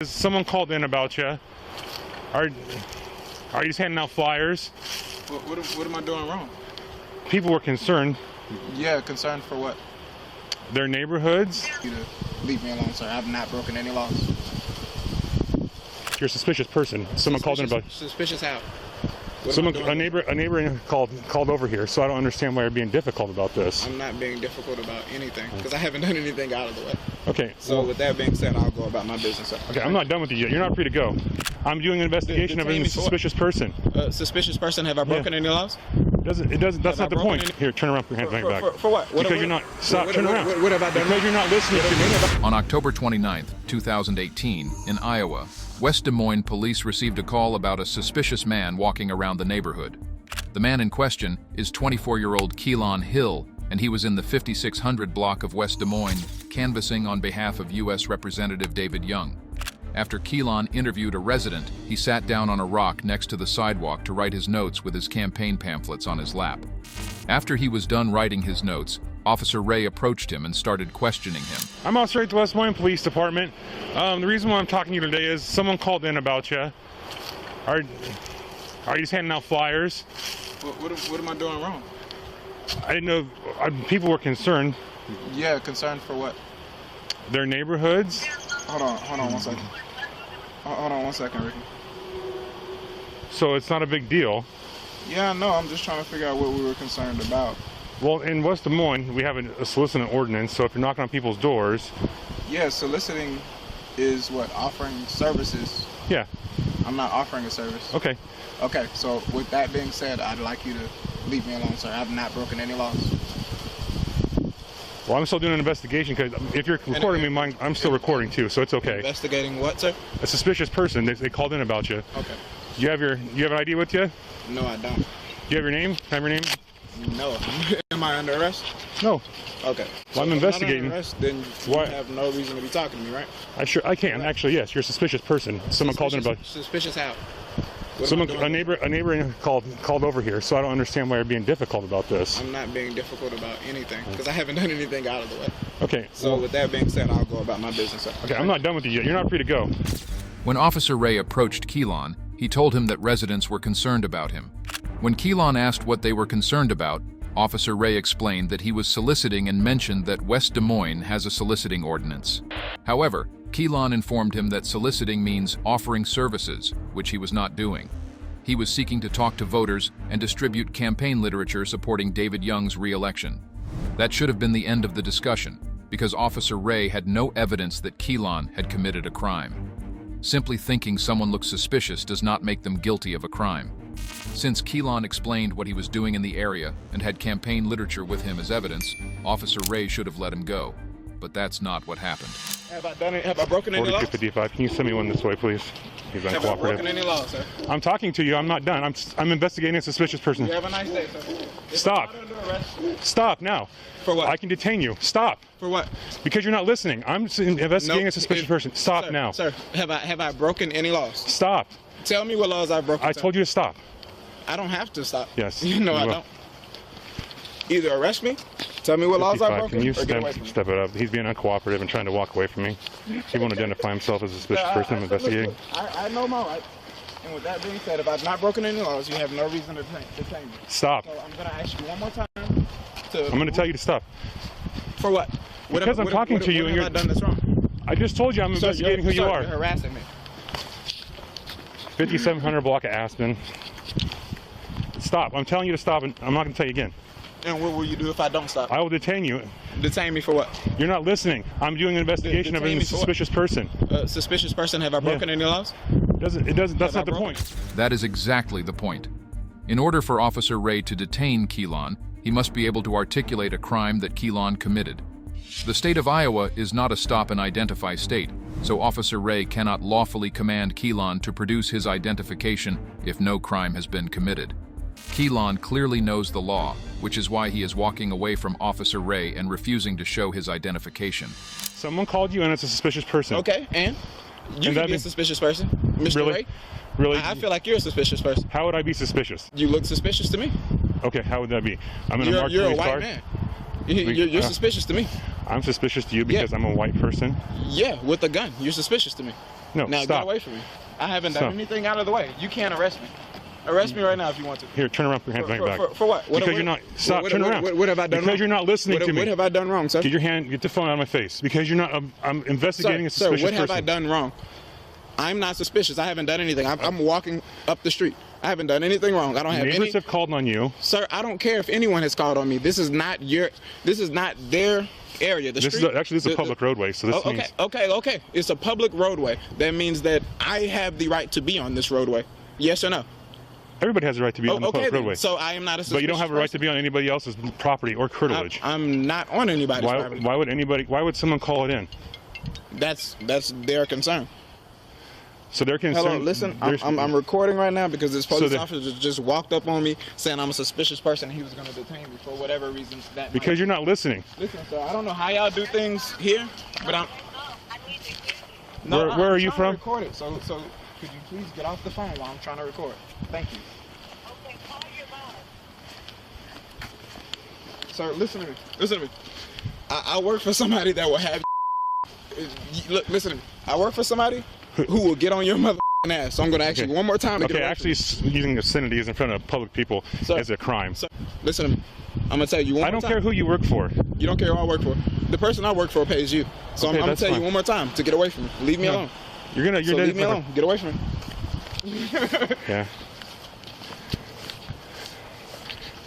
is someone called in about you. Are you just handing out flyers? What am I doing wrong? People were concerned. Yeah, concerned for what? Their neighborhoods. You to leave me alone, sir. I've not broken any laws. You're a suspicious person. Someone called in about you. Suspicious how? A neighbor called over here, so I don't understand why you're being difficult about this. I'm not being difficult about anything because I haven't done anything out of the way. Okay. So with that being said, I'll go about my business. Okay, I'm not done with you yet. You're not free to go. I'm doing an investigation of a suspicious person. Suspicious person? Have I broken any laws? It doesn't. That's not the point. Here, turn around. Put your hand back. For what? Because you're not. Stop. Turn around. What have I done? Because you're not listening to me. On October 29th, 2018, in Iowa, West Des Moines police received a call about a suspicious man walking around the neighborhood. The man in question is 24-year-old Keilon Hill, and he was in the 5600 block of West Des Moines, canvassing on behalf of U.S. Representative David Young. After Keilon interviewed a resident, he sat down on a rock next to the sidewalk to write his notes with his campaign pamphlets on his lap. After he was done writing his notes, Officer Ray approached him and started questioning him. I'm Officer Ray at the West Des Moines Police Department. The reason why I'm talking to you today is someone called in about you. Are you just handing out flyers? What am I doing wrong? I didn't know. People were concerned. Yeah, concerned for what? Their neighborhoods. Hold on 1 second. Hold on 1 second, Ricky. So it's not a big deal. Yeah, no, I'm just trying to figure out what we were concerned about. Well, in West Des Moines, we have a soliciting ordinance, so if you're knocking on people's doors... Yeah, soliciting is what? Offering services. Yeah. I'm not offering a service. Okay. Okay, so with that being said, I'd like you to leave me alone, sir. I've not broken any laws. Well, I'm still doing an investigation, because if you're recording me, I'm still recording too, so it's okay. Investigating what, sir? A suspicious person. They called in about you. Okay. You have an ID with you? No, I don't. Do you have your name? Have your name? No. Am I under arrest? No. Okay. Well, I'm investigating. If I'm under arrest, then you have no reason to be talking to me, right? I can. Actually, yes. You're a suspicious person. Someone called in about you. Suspicious how? A neighbor called over here, so I don't understand why you're being difficult about this. I'm not being difficult about anything because I haven't done anything out of the way. Okay. So with that being said, I'll go about my business. Okay, I'm not done with you yet. You're not free to go. When Officer Ray approached Keilon, he told him that residents were concerned about him. When Keilon asked what they were concerned about, Officer Ray explained that he was soliciting and mentioned that West Des Moines has a soliciting ordinance. However, Keilon informed him that soliciting means offering services, which he was not doing. He was seeking to talk to voters and distribute campaign literature supporting David Young's re-election. That should have been the end of the discussion, because Officer Ray had no evidence that Keilon had committed a crime. Simply thinking someone looks suspicious does not make them guilty of a crime. Since Keilon explained what he was doing in the area and had campaign literature with him as evidence, Officer Ray should have let him go. But that's not what happened. Have I done it? Have I broken any laws? 4255. Can you send me one this way, please? He's uncooperative. Have I broken any laws, sir? I'm talking to you. I'm not done. I'm investigating a suspicious person. You have a nice day, sir. Stop. Stop now. For what? I can detain you. Stop. For what? Because you're not listening. I'm investigating a suspicious person. Stop sir, now. Sir, have I broken any laws? Stop. Tell me what laws I've broken. I told you to stop. I don't have to stop. Yes. You know I don't. Either arrest me, tell me what laws I've broken, Can you or get away from me. step it up? He's being uncooperative and trying to walk away from me. He won't identify himself as a suspicious person I'm investigating. I know my rights. And with that being said, if I've not broken any laws, you have no reason to detain me. Stop. So I'm going to ask you one more time. I'm going to tell you to stop. For what? Because I'm talking to you and you're... What have I done that's wrong? I just told you I'm investigating who you are. You're harassing me. 5700 block of Aspen. Stop. I'm telling you to stop, and I'm not going to tell you again. And what will you do if I don't stop? I will detain you. Detain me for what? You're not listening. I'm doing an investigation of a suspicious person. Suspicious person? Have I broken any laws? That's not the point. That is exactly the point. In order for Officer Ray to detain Keilon, he must be able to articulate a crime that Keilon committed. The state of Iowa is not a stop and identify state, so Officer Ray cannot lawfully command Keilon to produce his identification if no crime has been committed. Keilon clearly knows the law, which is why he is walking away from Officer Ray and refusing to show his identification. Someone called you and it's a suspicious person. Okay, and? You can be a suspicious person, Mr. Really? Ray. Really? I feel like you're a suspicious person. How would I be suspicious? You look suspicious to me. Okay, how would that be? I'm in a marked You're a police white car. man. You're suspicious to me. I'm suspicious to you because I'm a white person? Yeah, with a gun. You're suspicious to me. No, now stop. get away from me. I haven't done Stop. anything out of the way. You can't arrest me. Arrest me right now if you want to. Here, turn around, put your hands behind your back. For what? Because you're not. Stop. Turn around. What have I done because wrong? you're not listening to me. What have I done wrong, sir? Get the phone out of my face. Because you're not. I'm investigating a suspicious Sir, what have person. I done wrong? I'm not suspicious. I haven't done anything. I'm walking up the street. I haven't done anything wrong. I don't have Neighbors have called on you. Sir, I don't care if anyone has called on me. This is not their area. This is a public roadway, so this means. Okay. It's a public roadway. That means that I have the right to be on this roadway. Yes or no? Everybody has the right to be on the public roadway. So I am not a suspicious But you don't have a right to be on anybody else's property or curtilage. I'm not on anybody's property. Why would someone call it in? That's their concern. So they're concerned. Hello, listen. I'm recording right now because this police officer just walked up on me saying I'm a suspicious person and he was going to detain me for whatever reason. Because you're not listening. Listen, sir, I don't know how y'all do things here, but I'm. Where are you from? Record it. So could you please get off the phone while I'm trying to record? Thank you. Okay, call your mom. Sir, listen to me. Listen to me. I work for somebody that will have. Look, listen to me. I work for somebody who will get on your mother ass. So I'm going to ask you one more time. Okay, actually, using obscenities in front of public people is a crime. Sir, listen to me. I'm going to tell you one more time. I don't care who you work for. You don't care who I work for. The person I work for pays you. So I'm going to tell you one more time to get away from me. Leave me alone. Leave me alone. Get away from me. Yeah.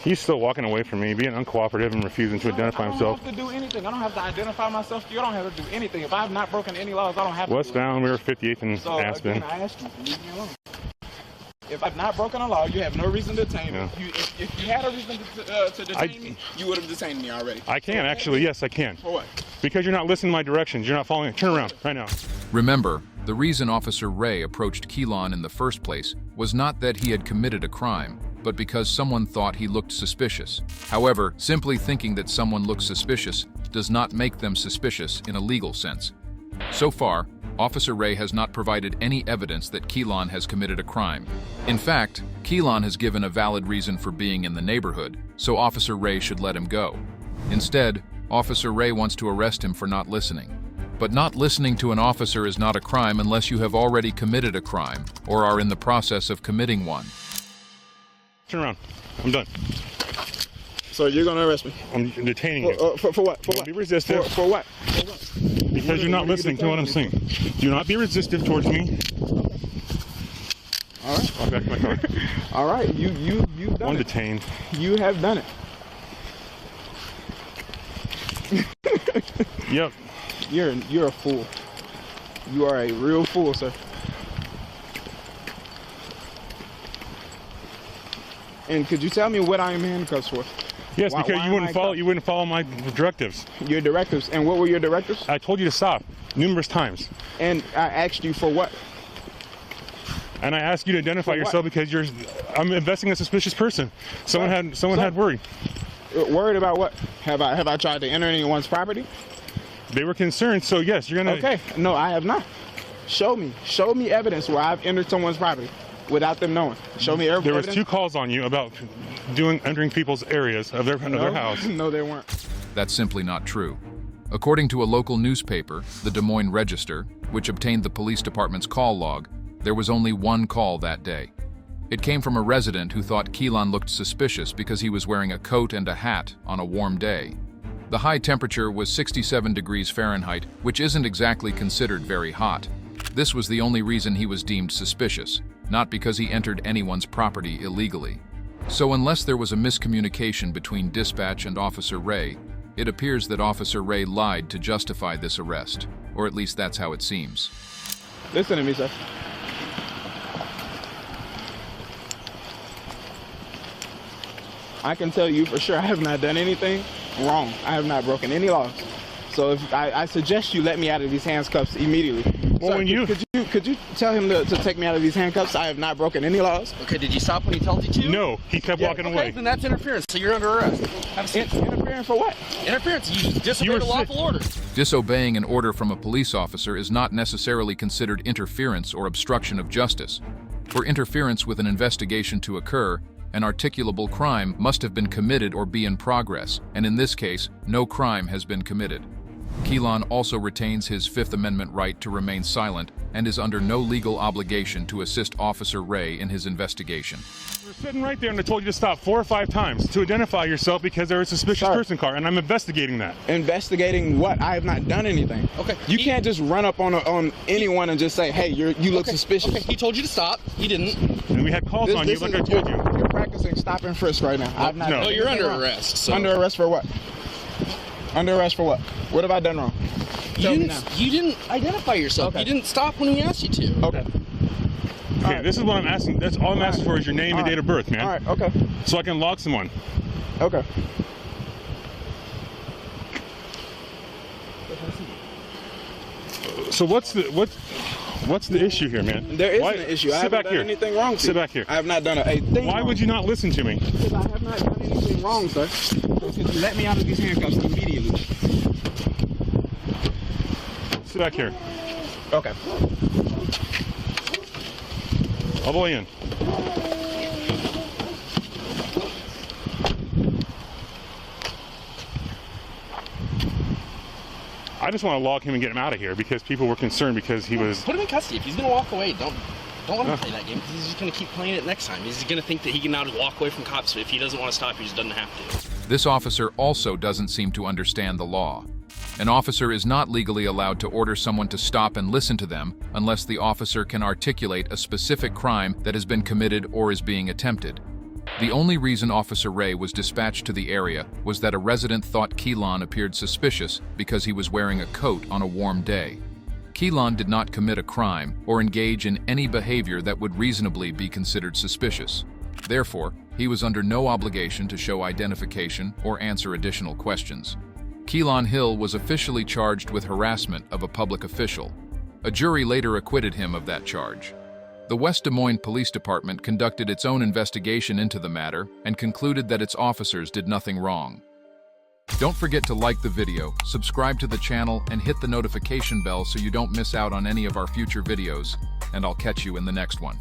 He's still walking away from me, being uncooperative and refusing to identify himself. I don't have to do anything. I don't have to identify myself. You don't have to do anything. If I have not broken any laws, I don't have to. Westbound, we were 58th and Aspen. Again, I asked you to leave me alone. If I've not broken a law, you have no reason to detain me. If you had a reason to detain me, you would have detained me already. I can, actually. Yes, I can. For what? Because you're not listening to my directions. You're not following. Turn around right now. Remember, the reason Officer Ray approached Keilon in the first place was not that he had committed a crime, but because someone thought he looked suspicious. However, simply thinking that someone looks suspicious does not make them suspicious in a legal sense. So far, Officer Ray has not provided any evidence that Keilon has committed a crime. In fact, Keilon has given a valid reason for being in the neighborhood, so Officer Ray should let him go. Instead, Officer Ray wants to arrest him for not listening. But not listening to an officer is not a crime unless you have already committed a crime or are in the process of committing one. Turn around. I'm done. So you're going to arrest me? I'm detaining you. For what? For what? Be resistive. For what? Because you're not listening to what I'm saying. Do not be resistive towards me. All right. Walk back to my car. All right. You've done I'm it. detained. You have done it. Yep. You're a fool. You are a real fool, sir. And could you tell me what I am in handcuffs for? Yes, because you wouldn't follow my directives. Your directives. And what were your directives? I told you to stop numerous times. And I asked you for what? And I asked you to identify yourself because I'm investigating a suspicious person. Someone had worry. Worried about what? Have I tried to enter anyone's property? They were concerned, so yes, you're gonna. Okay. No, I have not. Show me evidence where I've entered someone's property without them knowing. Show me evidence. There was 2 calls on you about entering people's areas of their house. No, there weren't. That's simply not true. According to a local newspaper, the Des Moines Register, which obtained the police department's call log, there was only 1 call that day. It came from a resident who thought Keilon looked suspicious because he was wearing a coat and a hat on a warm day. The high temperature was 67 degrees Fahrenheit, which isn't exactly considered very hot. This was the only reason he was deemed suspicious, not because he entered anyone's property illegally. So unless there was a miscommunication between dispatch and Officer Ray, it appears that Officer Ray lied to justify this arrest, or at least that's how it seems. Listen to me, sir. I can tell you for sure I have not done anything wrong. I have not broken any laws. So if I suggest you let me out of these handcuffs immediately. Well, Sir, could you tell him to take me out of these handcuffs? I have not broken any laws. Okay, did you stop when he told you to? No, he kept walking Okay, away. then that's interference, so you're under arrest. Have a seat. Interfering for what? Interference, you disobeyed a lawful order. Disobeying an order from a police officer is not necessarily considered interference or obstruction of justice. For interference with an investigation to occur, an articulable crime must have been committed or be in progress, and in this case, no crime has been committed. Keilon also retains his Fifth Amendment right to remain silent and is under no legal obligation to assist Officer Ray in his investigation. We're sitting right there and I told you to stop 4 or 5 times to identify yourself because there is a suspicious Sir. person car and I'm investigating that. Investigating what? I have not done anything. Okay. You can't just run up on anyone and just say, hey, you look suspicious. Okay, he told you to stop. He didn't. And we had calls on you like I told you. You're practicing stop and frisk right now. I've not no. done No, you're anything under wrong. arrest. So. Under arrest for what? Under arrest for what? What have I done wrong? Tell me now. You didn't identify yourself. Okay. You didn't stop when we asked you to. Okay. Okay, right. this is what I'm asking. That's all I'm asking for is your name and All right. date of birth, man. All right, okay. So I can log someone. Okay. So what's the issue here, man? There isn't Why- an issue. I Sit haven't back done here. anything wrong. Sit back here. I have not done a thing Why wrong. would you not listen to me? Because I have not done anything wrong, sir. Could you let me out of these handcuffs immediately? Sit back here. Okay. All the way in. I just want to log him and get him out of here because people were concerned because he was. Put him in custody. If he's gonna walk away, don't let him play that game because he's just gonna keep playing it next time. He's gonna think that he can now just walk away from cops. If he doesn't want to stop, he just doesn't have to. This officer also doesn't seem to understand the law. An officer is not legally allowed to order someone to stop and listen to them unless the officer can articulate a specific crime that has been committed or is being attempted. The only reason Officer Ray was dispatched to the area was that a resident thought Keilon appeared suspicious because he was wearing a coat on a warm day. Keilon did not commit a crime or engage in any behavior that would reasonably be considered suspicious. Therefore, he was under no obligation to show identification or answer additional questions. Keilon Hill was officially charged with harassment of a public official. A jury later acquitted him of that charge. The West Des Moines Police Department conducted its own investigation into the matter and concluded that its officers did nothing wrong. Don't forget to like the video, subscribe to the channel, and hit the notification bell so you don't miss out on any of our future videos, and I'll catch you in the next one.